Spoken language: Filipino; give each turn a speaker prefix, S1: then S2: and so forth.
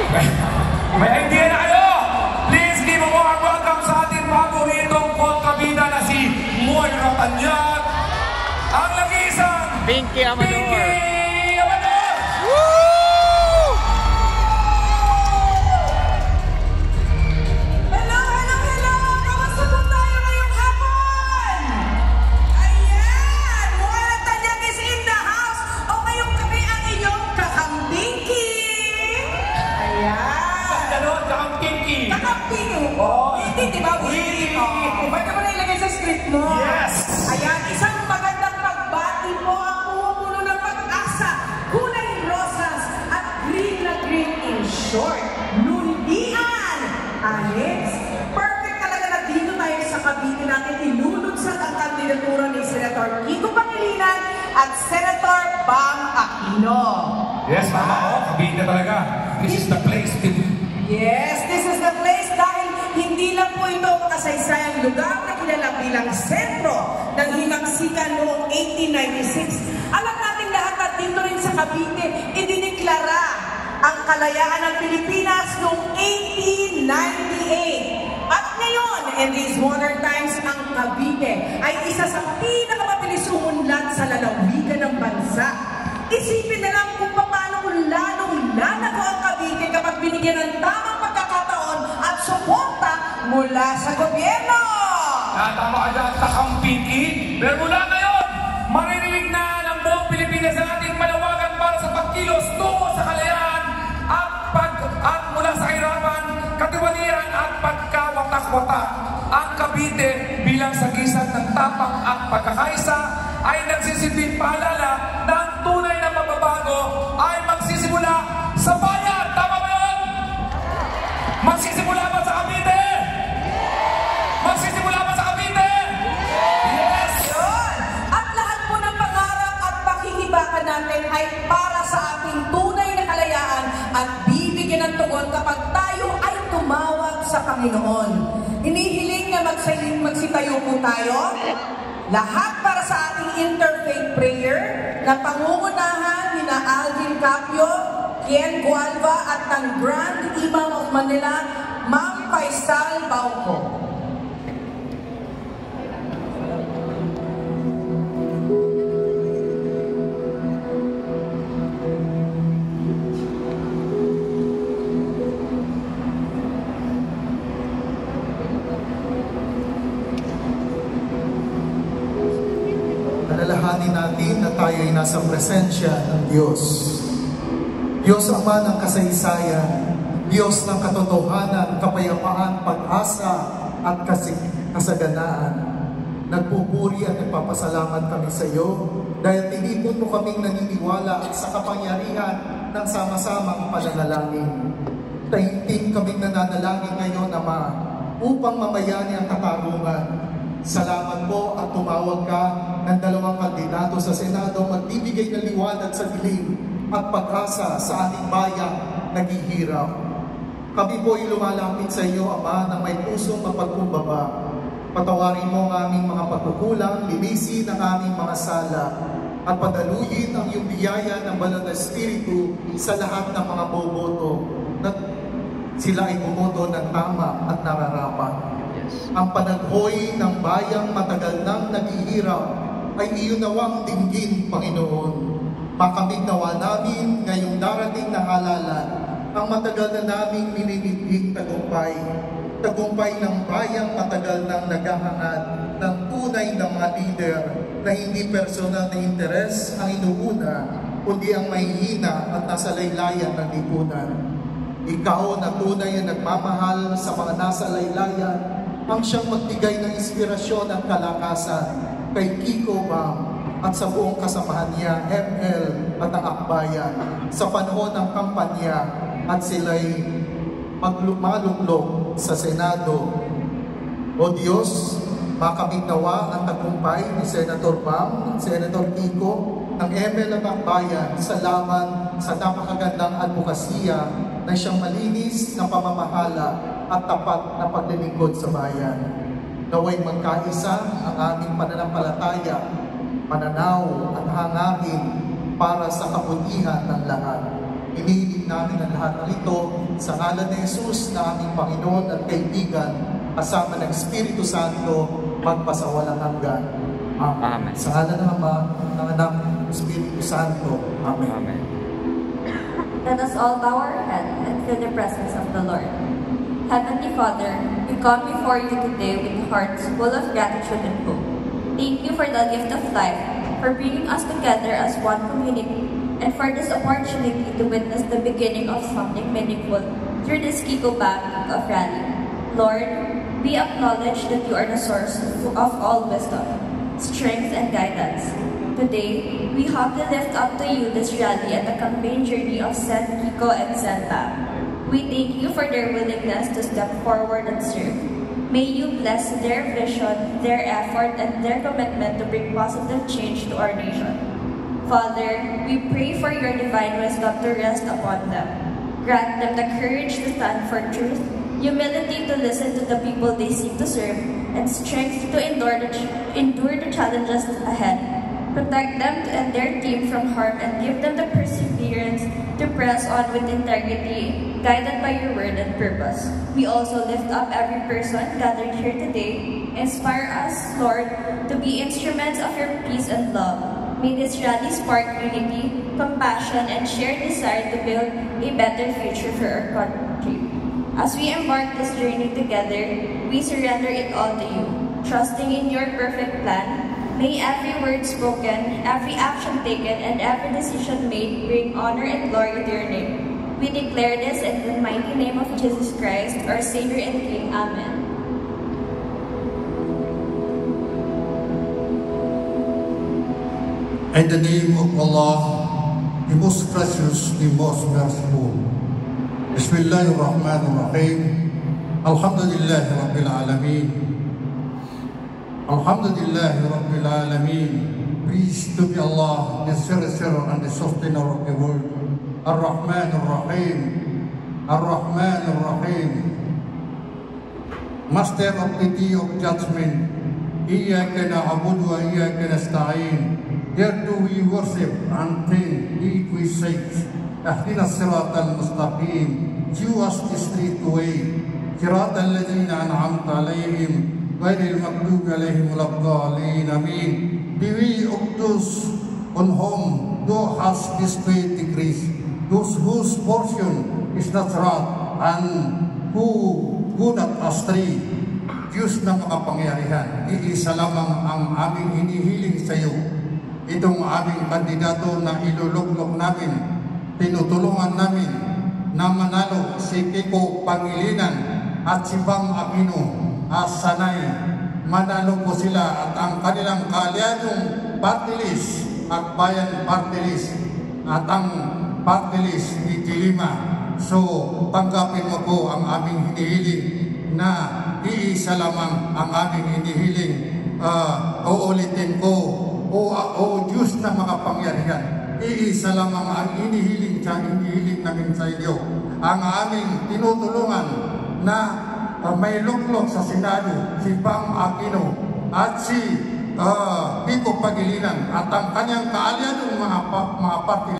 S1: May idea na kayo? Please give a warm welcome sa ating paboritong kontrabida na si Moira Tanyag, ang lagisang
S2: Pinky Amador.
S1: Yes!
S3: Ayan, isang magandang pagbati po ang pumupuno ng pag-asa, kulay rosas at green na green in short. Lundian! Alex, perfect talaga na dito tayo sa Cavite natin ilulunsad ang kandidatura ni Senator Kiko Pangilinan at Senator Bam Aquino.
S1: Yes, mama ko, Cavite talaga. This is the place to be.
S3: Yes, this is the place dahil hindi lang po ito makasaysayang lugar na kilala bilang sentro ng himagsikan noong 1896. Alam natin lahat at dito rin sa Cavite, idineklara ang kalayaan ng Pilipinas noong 1898. At ngayon, in these modern times, ang Cavite ay isa sa pinakamabilis umunlad sa lalawigan ng bansa. Isipin na lang kung paano lalong lalago ang Cavite kapag binigyan ng tamang pagkakataon at suporta mula sa gobyerno.
S1: Tama ka dyan sa Kampiki. Pero mula ngayon, maririnig na ng buong Pilipinas ang ating panawagan para sa pagkilos tungo sa kalayaan at mula sa kahirapan, katiwalian at pagkawatak-watak. Ang Cavite bilang sagisag ng tapang at pagkakaisa ay nagsisilbing paalala na ang tunay na pagbabago ay magsisimula sa bayan. Tama ba yun? Magsisimula ba sa Cavite? Magsisimula ba sa Cavite? Yes!
S3: Yun! At lahat po ng pangarap at pakikibakan natin ay para sa ating tunay na kalayaan at bibigyan ng tugon kapag tayo ay tumawag sa Panginoon. Hinihiling na magsitayo po tayo. Lahat para sa ating interfaith prayer na pangungunahan ni na Alvin Capio, Ken Gualva at ng Grand Imam of Manila, Ma'am Faisal Bauco.
S4: Alalahanin natin na tayo ay nasa presensya ng Diyos. Diyos Ama ng kasaysayan, Diyos ng katotohanan, kapayapaan, pag-asa at kasaganaan. Nagpupuri at nagpapasalamat kami sa iyo dahil tinipon mo kaming naniniwala sa kapangyarihan ng sama-samang pananalangin. Tainting kaming nananalangin ngayon, Ama, upang mamayani ang katarungan. Salamat po at tumawag ka ng dalawang kandidato sa Senado magbibigay ng liwanag sa dilim at pag-asa sa ating bayang naghihirap. Kami po ay lumalapit sa iyo, Ama, na may pusong mapagkumbaba. Patawarin mo ang aming mga pagkukulang, linisin ang aming mga sala, at padaluyin ang iyong biyaya ng Banal na Espiritu sa lahat ng mga boboto na sila ay bumoto ng tama at nararapat. Ang panaghoy ng bayang matagal nang naghihirap ay iyon nawang dinggin, Panginoon. Makamig nawa namin ngayong darating na halalan ang matagal na naming minimiding tagumpay. Tagumpay ng bayang matagal nang naghahangad ng tunay na mga leader na hindi personal na interes ang inuuna, kundi ang mahihina at nasa laylayan ng lipunan. Ikaw na tunay na nagmamahal sa mga nasa laylayan, ang siyang magbigay ng inspirasyon at kalakasan kay Kiko Bam at sa buong kasamahan niya, ML at ang akbayan, sa panahon ng kampanya at sila'y maluklok sa Senado. O Diyos, makamit nawa ang tagumpay ni Senator Bam at Senator Kiko ng ML at akbayan sa laban sa napakagandang advokasya na siyang malinis na pamamahala at tapat na paglilingkod sa bayan. Naway magkaisa ang aming pananampalataya, pananaw at hangarin para sa kabutihan ng lahat. Inihiling namin ang lahat ng ito sa ngalan ni Jesus na aming Panginoon at kaibigan, kasama ng Espiritu Santo, magpasawalang hanggan. Amen. Sa ngalan ng Ama, ng Anak, ng Espiritu Santo. Amen.
S2: Amen.
S5: Let us all bow our head and feel the presence of the Lord. Heavenly Father, we come before you today with hearts full of gratitude and hope. Thank you for the gift of life, for bringing us together as one community, and for this opportunity to witness the beginning of something meaningful through this Kiko Bag of Rally. Lord, we acknowledge that you are the source of all wisdom, strength, and guidance. Today, we humbly lift up to you this rally and the campaign journey of St. Kiko and St. Bag. We thank you for their willingness to step forward and serve. May you bless their vision, their effort, and their commitment to bring positive change to our nation. Father, we pray for your divine wisdom to rest upon them. Grant them the courage to stand for truth, humility to listen to the people they seek to serve, and strength to endure the challenges ahead. Protect them and their team from harm and give them the perseverance to press on with integrity, guided by your word and purpose. We also lift up every person gathered here today. Inspire us, Lord, to be instruments of your peace and love. May this rally spark unity, compassion, and shared desire to build a better future for our country. As we embark this journey together, we surrender it all to you, trusting in your perfect plan. May every word spoken, every action taken, and every decision made bring honor and glory to your name. We declare this in the mighty name of Jesus Christ, our Savior and King. Amen.
S6: In the name of Allah, the most gracious, the most merciful. Bismillahirrahmanirrahim. Alhamdulillah Rabbil Alameen. Alhamdulillah Rabbil Alameen. Praise to be Allah, the Sercer and the Sustainer of the world. Ar-Rahman Ar-Rahim. Ar-Rahman Ar-Rahim. Master of the Day of Judgment. Iyaka na'budu wa iyaka nasta'in. Here do we worship and thank Thee we say, Ahdina as-sirata al-mustaqim, show us the straight way, sirata alladhina an'amta alayhim, ghayril maghdubi alayhim waladdallin. Amin. Be we of those on whom Thou hast bestowed the grace, those whose portion is not wrath and who go not astray. Diyos na makapangyarihan, iisa lamang ang aming hinihiling sa iyo. Itong aming kandidato na iluluklok namin, tinutulungan namin na manalo si Kiko Pangilinan at si Bam Aquino Sanay. Manalo po sila at ang kanilang kaalyadong party list, Akbayan Party List at ang party list ni Dilima. So, tanggapin mo po ang aming hinihiling na iisa lamang ang aming hinihiling. Uulitin ko, O Diyos na makapangyarihan, iisa lamang ang inihiling namin sa iyo. Ang aming tinutulungan na may luklok sa Senado, si Bam Aquino at si Kiko Pangilinan at ang kanyang kaalyadong mga party